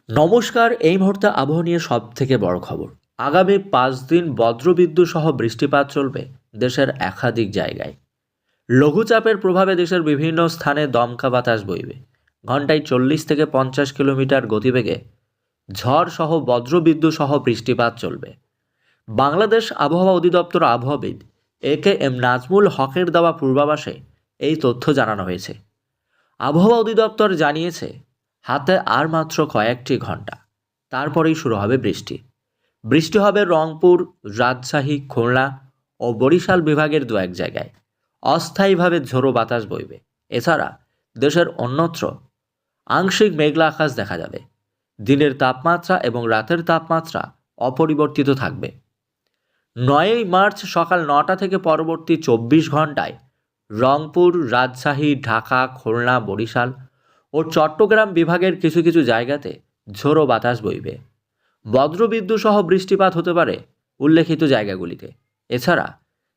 নমস্কার। এই মুহূর্তে আবহাওয়া নিয়ে সবথেকে বড় খবর। আগামী ৫ দিন বজ্রবিদ্যুৎ সহ বৃষ্টিপাত চলবে দেশের একাধিক জায়গায়। লঘুচাপের প্রভাবে দেশের বিভিন্ন স্থানে দমকা বাতাস বইবে। ঘন্টায় ৪০ থেকে ৫০ কিলোমিটার গতিবেগে ঝড় সহ বজ্রবিদ্যুৎ সহ বৃষ্টিপাত চলবে। বাংলাদেশ আবহাওয়া অধিদপ্তর আবহাওয়াবিদ এম নাজমুল হকের দেওয়া পূর্বাভাসে এই তথ্য জানানো হয়েছে। আবহাওয়া অধিদপ্তর জানিয়েছে, হাতে আর মাত্র কয়েকটি ঘন্টা, তারপরেই শুরু হবে বৃষ্টি। বৃষ্টি হবে রংপুর, রাজশাহী, খুলনা ও বরিশাল বিভাগের দু এক জায়গায়। অস্থায়ীভাবে ঝোড়ো বাতাস বইবে। এছাড়া দেশের অন্যত্র আংশিক মেঘলা আকাশ দেখা যাবে। দিনের তাপমাত্রা এবং রাতের তাপমাত্রা অপরিবর্তিত থাকবে। ৯ই মার্চ সকাল ৯টা থেকে পরবর্তী ২৪ ঘন্টায় রংপুর, রাজশাহী, ঢাকা, খুলনা, বরিশাল ও চট্টগ্রাম বিভাগের কিছু কিছু জায়গাতে ঝোড়ো বাতাস বইবে। বজ্রবিদ্যুৎ সহ বৃষ্টিপাত হতে পারে উল্লেখিত জায়গাগুলিতে। এছাড়া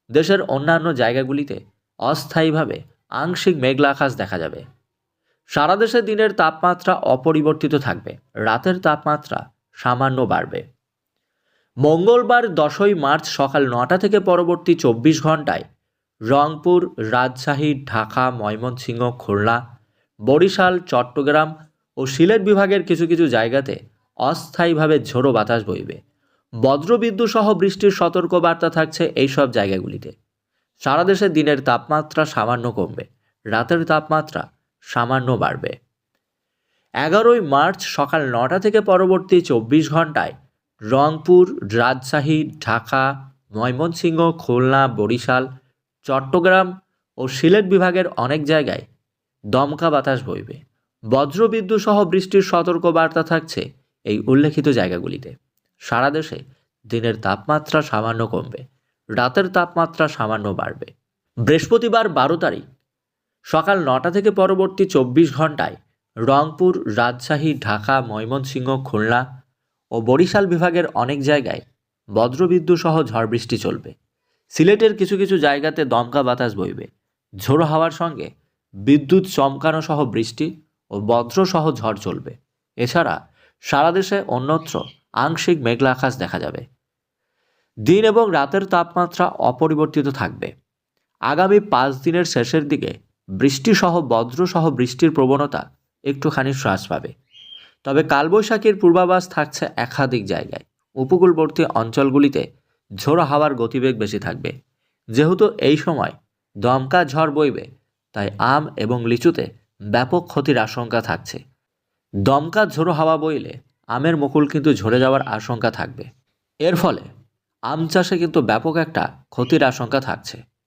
দেশের অন্যান্য জায়গাগুলিতে অস্থায়ীভাবে আংশিক মেঘলা আকাশ দেখা যাবে। সারা দেশে দিনের তাপমাত্রা অপরিবর্তিত থাকবে, রাতের তাপমাত্রা সামান্য বাড়বে। মঙ্গলবার ১০ই মার্চ সকাল ৯টা থেকে পরবর্তী ২৪ ঘন্টায় রংপুর, রাজশাহী, ঢাকা, ময়মনসিংহ, খুলনা, বরিশাল, চট্টগ্রাম ও সিলেট বিভাগের কিছু কিছু জায়গাতে অস্থায়ীভাবে ঝোড়ো বাতাস বইবে। বজ্রবিদ্যুৎ সহ বৃষ্টির সতর্কবার্তা থাকছে এইসব জায়গাগুলিতে। সারা দেশে দিনের তাপমাত্রা সামান্য কমবে, রাতের তাপমাত্রা সামান্য বাড়বে। ১১ই মার্চ সকাল ৯টা থেকে পরবর্তী ২৪ ঘন্টায় রংপুর, রাজশাহী, ঢাকা, ময়মনসিংহ, খুলনা, বরিশাল, চট্টগ্রাম ও সিলেট বিভাগের অনেক জায়গায় দমকা বাতাস বইবে। বজ্রবিদ্যুৎ সহ বৃষ্টির সতর্কবার্তা থাকছে এই উল্লেখিত জায়গাগুলিতে। সারা দেশে দিনের তাপমাত্রা সামান্য কমবে, রাতের তাপমাত্রা সামান্য বাড়বে। বৃহস্পতিবার ১২ তারিখ সকাল ৯টা থেকে পরবর্তী ২৪ ঘন্টায় রংপুর, রাজশাহী, ঢাকা, ময়মনসিংহ, খুলনা ও বরিশাল বিভাগের অনেক জায়গায় বজ্রবিদ্যুৎ সহ ঝড় বৃষ্টি চলবে। সিলেটের কিছু কিছু জায়গাতে দমকা বাতাস বইবে। ঝোড়ো হাওয়ার সঙ্গে বিদ্যুৎ চমকানো সহ বৃষ্টি ও বজ্র সহ ঝড় চলবে। এছাড়া সারা দেশে অন্যত্র আংশিক মেঘলা আকাশ দেখা যাবে। দিন এবং রাতের তাপমাত্রা অপরিবর্তিত থাকবে। আগামী ৫ দিনের শেষের দিকে বৃষ্টিসহ বজ্রসহ বৃষ্টির প্রবণতা একটুখানি হ্রাস পাবে। তবে কালবৈশাখীর পূর্বাভাস থাকছে একাধিক জায়গায়। উপকূলবর্তী অঞ্চলগুলিতে ঝোড়ো হাওয়ার গতিবেগ বেশি থাকবে। যেহেতু এই সময় দমকা ঝড় বইবে, তাই আম এবং লিচুতে ব্যাপক ক্ষতির আশঙ্কা থাকছে। দমকা ঝোড়ো হাওয়া বইলে আমের মুকুল কিন্তু ঝরে যাওয়ার আশঙ্কা থাকবে। এর ফলে আম চাষে কিন্তু ব্যাপক একটা ক্ষতির আশঙ্কা থাকছে।